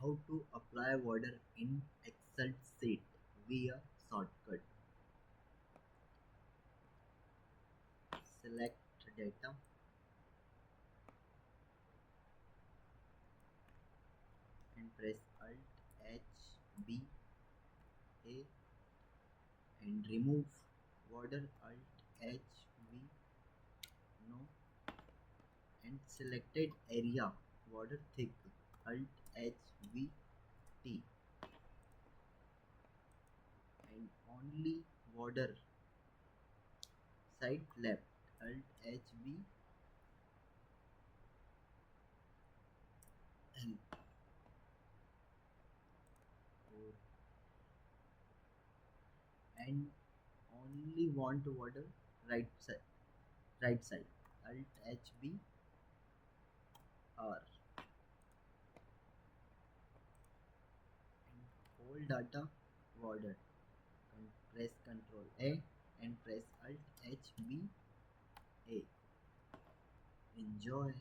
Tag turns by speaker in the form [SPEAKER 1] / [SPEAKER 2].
[SPEAKER 1] How to apply border in Excel sheet via shortcut. Select data and press Alt H B A and remove border. Alt H V no, and selected area border thick. Alt H V T and only border side left. Alt H B L and only want border right side. Right side. Alt HB R and whole data border. Press Ctrl A and press Alt HB A. Enjoy.